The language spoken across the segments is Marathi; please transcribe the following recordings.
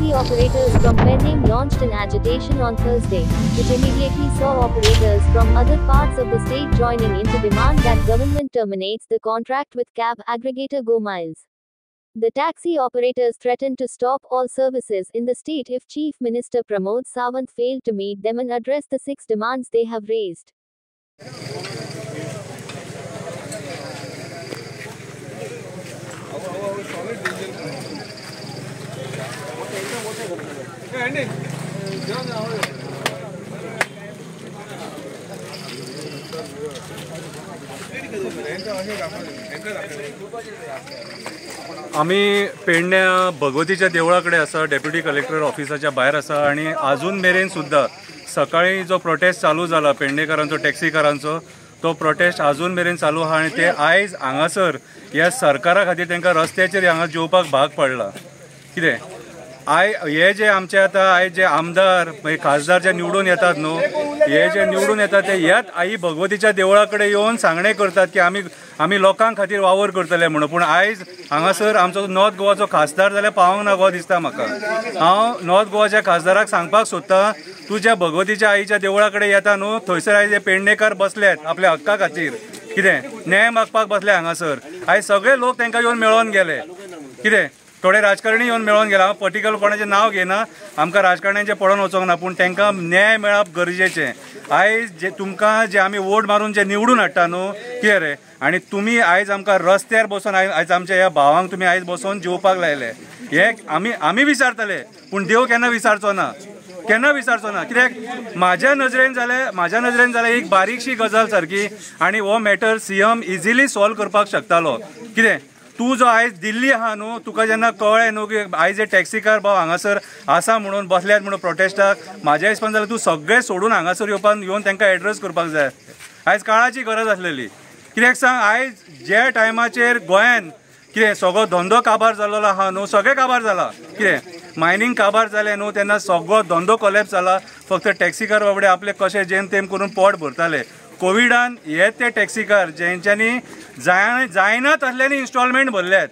taxi operators from Pending launched an agitation on Thursday, which immediately saw operators from other parts of the state joining in to demand that government terminates the contract with cab aggregator GoMiles. The taxi operators threatened to stop all services in the state if Chief Minister Pramod Sawant failed to meet them and address the 6 demands they have raised. आम्ही पेडण्या भगवतीच्या देवळाकडे असा, डेप्युटी कलेक्टर ऑफिसाच्या भायर असा आणि अजून मेरेन सुद्धा सकाळी जो प्रोटेस्ट चालू झाला पेडणेकारांचो टॅक्सीकारांचो तो प्रोटेस्ट अजून मेरेन चालू आहा आणि ते आयज हांगासर ह्या सरकारा खातीर तांकां रस्त्याचेर हांगा जेवपाक भाग पडला. कितें हे जे आमचे आता आयज जे आमदार खासदार जे निवडून येतात न्हू, हे जे निवडून येतात ते ह्याच आई भगवतीच्या देवळा कडेन येवन सांगणे करतात की आमी लोकांक खातीर वावर करतले म्हणून. पूण आयज हांगासर आमचो नॉर्थ गोवाचो खासदार जाल्यार पावोंक ना गो दिसता म्हाका. हांव नॉर्थ गोवाच्या खासदाराक सांगपाक सोदतां, तूं ज्या भगवतीच्या आईच्या देवळा कडेन येता न्हू, थंयसर आयज हे पेडणेकार बसल्यात आपल्या हक्का खातीर, कितें न्याय मागपाक बसले हांगासर. आयज सगळे लोक तांकां येवन मेळोन गेले. कितें थोडे राजकारणी येवन मेळोन गेला. हांव पर्टिक्युलर कोणाचें नांव घेना, आमकां राजकारण्यांचें पडोन वचोंक ना, पूण तांकां न्याय मेळप गरजेचें. आयज जे तुमकां जे आमी वोट मारून जे निवडून हाडटा न्हू, कितें रे, आनी तुमी आयज आमकां रस्त्यार बसून आयज आमच्या ह्या भावांक तुमी आयज बसोवन जेवपाक लायले. हे आमी विचारतले, पूण देव केन्ना विचारचो ना, केन्ना विचारचो ना. कित्याक म्हाज्या नजरेन जाल्यार एक बारीकशी गजाल सारकी आनी हो मॅटर सीएम इजिली सॉल्व करपाक शकतालो. कितें तूं जो आयज दिल्ली आहा न्हू, तुका जेन्ना कळ्ळें न्हू की आयज हे टॅक्सीकार भाव हांगासर आसा म्हणून बसल्यात म्हणून प्रोटेस्टाक, म्हाज्या हिसपान जाल्यार तूं सगळें सोडून हांगासर येवन तांकां एड्रेस करपाक जाय. आयज काळाची गरज आसलेली. कित्याक सांग, आयज जे टायमाचेर गोंयान कितें सगळो धंदो काबार जाल्लो आहा न्हू, सगळें काबार जाला. कितें मायनींग काबार जालें न्हू, तेन्ना सगळो धंदो कोलॅप्स जाला. फक्त टॅक्सीकार बाबडे आपले कशें जेम तेम करून पोट भरताले. कोविडान हे ते टॅक्सीकार जेंच्यांनी जायनात असलेली इन्स्टॉलमेंट भरल्यात,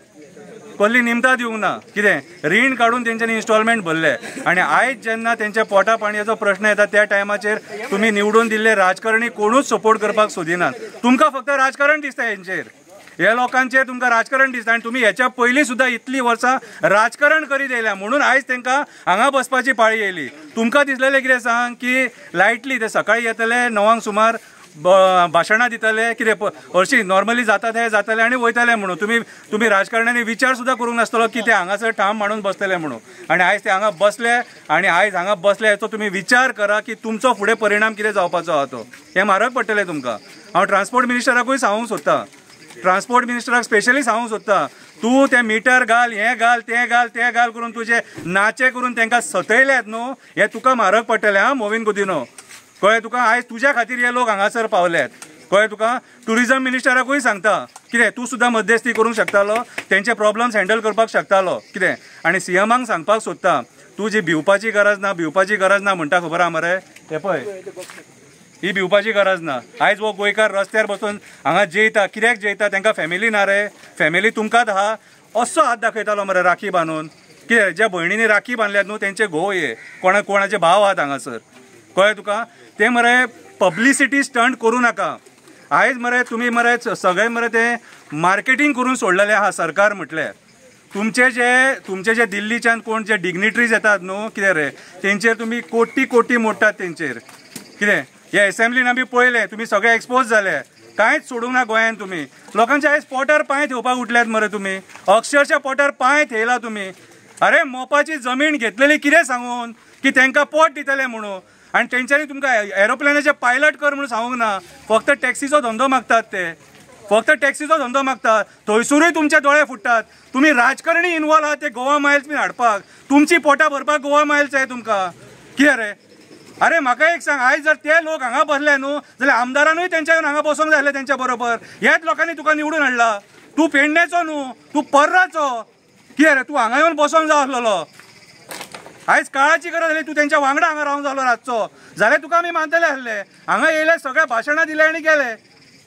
कसली निमतां दिवंक ना. कितें रीण काडून तेंच्यांनी इन्स्टॉलमेंट भरले. आनी आयज जेन्ना तेंच्या पोटा पाणयाचो प्रश्न येता त्या टायमाचेर तुमी निवडून दिल्ले राजकारणी कोणूच सपोर्ट करपाक सोदिनात. तुमकां फक्त राजकारण दिसता हेंचेर, हे लोकांचेर तुमकां राजकारण दिसता. आनी तुमी हेच्या पयलीं सुद्दां इतलीं वर्सां राजकारण करीत येयल्या म्हणून आयज तांकां हांगा बसपाची पाळी येयली. तुमकां दिसलेलें कितें सांग की लायटली ते सकाळीं येतले 9 सुमार भाशणां दितले, कितें हरशीं नॉर्मली जाता ते जातले आनी वयतले म्हणून. तुमी राजकारण्यांनी विचार सुद्दां करूंक नासतलो की ते हांगासर ठाम मांडून बसतले म्हणून. आनी आयज ते हांगा बसले आनी आयज हांगा बसले हेचो तुमी विचार करा की तुमचो फुडें परिणाम कितें जावपाचो आहा तो. हें म्हारग पडटलें तुमकां. हांव ट्रान्सपोर्ट मिनिस्टराकूय सांगूंक सोदतां, ट्रान्सपोर्ट मिनिस्टराक स्पेशली सांगूंक सोदतां, तूं तें मिटर घाल, हें घाल, तें घाल करून तुजे नाचे करून तांकां सतयल्यात न्हू, हें तुका म्हारग पडटलें. हां मोविन गुदिनो, कळ्ळें तुका. आयज तुज्या खातीर हे लोक हांगासर पावल्यात, कळ्ळें तुका. टुरिजम मिनिस्टराकूय सांगता, कितें तूं सुद्दां मध्यस्थी करूंक शकतालो, तेंचे प्रॉब्लम्स हँडल करपाक शकतालो. कितें आनी सीएमाक सांगपाक सोदता, तूं जी भिवपाची गरज ना म्हणटा खबर आहा मरे, हे पळय ही भिवपाची गरज ना. आयज वो गोंयकार रस्त्यार बसून हांगा जेयता, कित्याक जेयता, तांकां फॅमिली ना रे, फॅमिली तुमकांच आहा. असो हात दाखयतालो मरे राखी बांदून. कितें ज्या भयणींनी राखी बांदल्यात न्हू तेंचे घोव हे कोणाचे भाव आहात हांगासर, कळ्ळें तुका. ते मरे पब्लिसिटी स्टंट करूं नाका. आयज मरे तुमी मरे सगळे मरे ते मार्केटींग करून सोडलेले आहा सरकार म्हटलें. तुमचे जे दिल्लीच्यान कोण जे डिग्निटरीज येतात न्हू, कितें रे, तेंचेर तुमी कोटी मोडटात तेंचेर. कितें हे एसेंब्लीन आमी पळयलें, तुमी सगळे एक्सपोज जाले, कांयच सोडूंक ना गोंयान. तुमी लोकांच्या आयज पोटार पांय ठेवपाक उठल्यात मरे. तुमी अक्षरशः पोटार पांय ठेयला तुमी. अरे मोपाची जमीन घेतलेली कितें सांगून की तांकां पोट दितले म्हणून, आनी तेंच्यांनी तुमकां एरोप्लेनाचे पायलट कर म्हणून सांगूंक ना. फक्त टॅक्सीचो धंदो मागतात ते, फक्त टॅक्सीचो धंदो मागतात. थंयसरूय तुमचे दोळे फुटतात. तुमी राजकारणी इन्वॉल्व आहात ते गोवा मायल्स बी हाडपाक. तुमची पोटां भरपाक गोवा मायल्स जाय तुमकां, कितें रे. अरे म्हाका एक सांग, आयज जर ते लोक हांगा बसले न्हू जाल्यार आमदारानूय तेंच्या हांगा बसोंक जाय आसलें तेंच्या बरोबर. ह्याच लोकांनी तुका निवडून हाडला. तूं पेडणेचो न्हू, तूं पर्राचो, कितें रे, तूं हांगा येवन बसोंक जाय आसलेलो. आयज काळाची गरज आसली, तूं तेंच्या वांगडा हांगा रावंक जालो रातचो जाल्यार तुका आमी मानतले आसले. हांगा येयले, सगळे भाशणां दिले आनी गेले.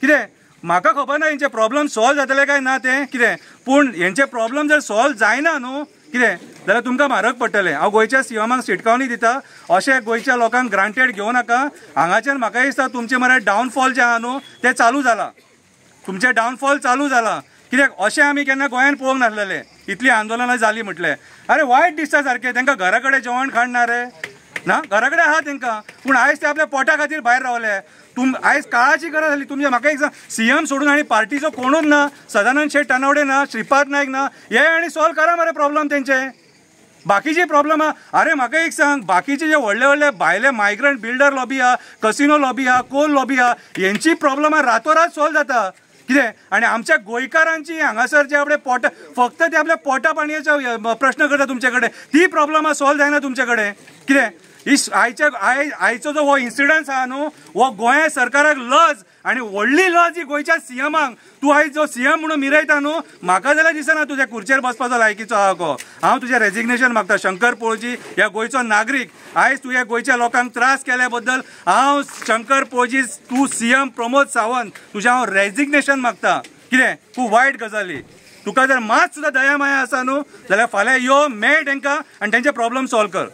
कितें म्हाका खबर ना हेंचे प्रॉब्लम सॉल्व जातले काय ना तें, कितें पूण हेंचे प्रॉब्लम जर सॉल्व जायना न्हू, कितें जाल्यार तुमकां म्हारग पडटलें। हांव गोंयच्या सीएमाक शिटकावणी दिता, अशें गोंयच्या लोकांक ग्रांटेड घेवं नाका। हांगाच्यान म्हाका दिसता तुमचें मरे डावनफॉल जें आहा न्हू तें चालू जालां, तुमचें डावनफॉल चालू जालां। कित्याक अशें आमी केन्ना गोंयान पळोवंक नासलेलें, इतलीं आंदोलनां जालीं म्हटलें। अरे वायट दिसता सारकें, तांकां घरा कडेन जेवण खाण ना रे, ना घरा कडेन आहा तांकां, पूण आयज ते आपल्या पोटा खातीर भायर रावले। आयज काळाची गरज जाली। तुमचे म्हाका एक सांग, सीएम सोडून आनी पार्टीचो कोणूच ना, सदानंद शेट तानावडे ना, श्रीपाद नायक ना, हे आनी सॉल्व करा मरे प्रॉब्लेम तेंचे। बाकीची प्रॉब्लेम आहा, अरे म्हाका एक सांग, बाकीचे जे व्हडले व्हडले भायले मायग्रंट बिल्डर लॉबी आहा, कसिनो लॉबी आहा, कोल लॉबी आहा, हेंची प्रॉब्लेम रातोरात सॉल्व जाता कितें। आनी आमच्या गोंयकारांची हांगासर जे आपले पोटा, फक्त ते आपल्या पोटा पाणयाचो प्रश्न करता तुमचे कडेन, ती प्रॉब्लेम सॉल्व जायना तुमचे कडेन कितें। आयचो जो हो इन्सिडन्स आहा न्हू, हो गोंया सरकाराक लज आनी व्हडली लज ही गोंयच्या सीएमाक। तूं आयज जो सीएम म्हणून मिरयता न्हू, म्हाका जाल्यार दिसना तुज्या खुर्चेर बसपाचो लायकीचो आहा गो। हांव तुजें रेजिग्नेशन मागता शंकर पळोवजी, ह्या गोंयचो नागरीक। आयज तुवें गोंयच्या लोकांक त्रास केल्या बद्दल हांव शंकर पळोवजी, तूं सीएम प्रमोद सावंत, तुजें हांव रेजिग्नेशन मागता। कितें खूब वायट गजाली, तुका जर मात सुद्दां दया माया आसा न्हू जाल्यार फाल्यां यो, मेळ तांकां आनी तेंचे प्रॉब्लेम सॉल्व कर।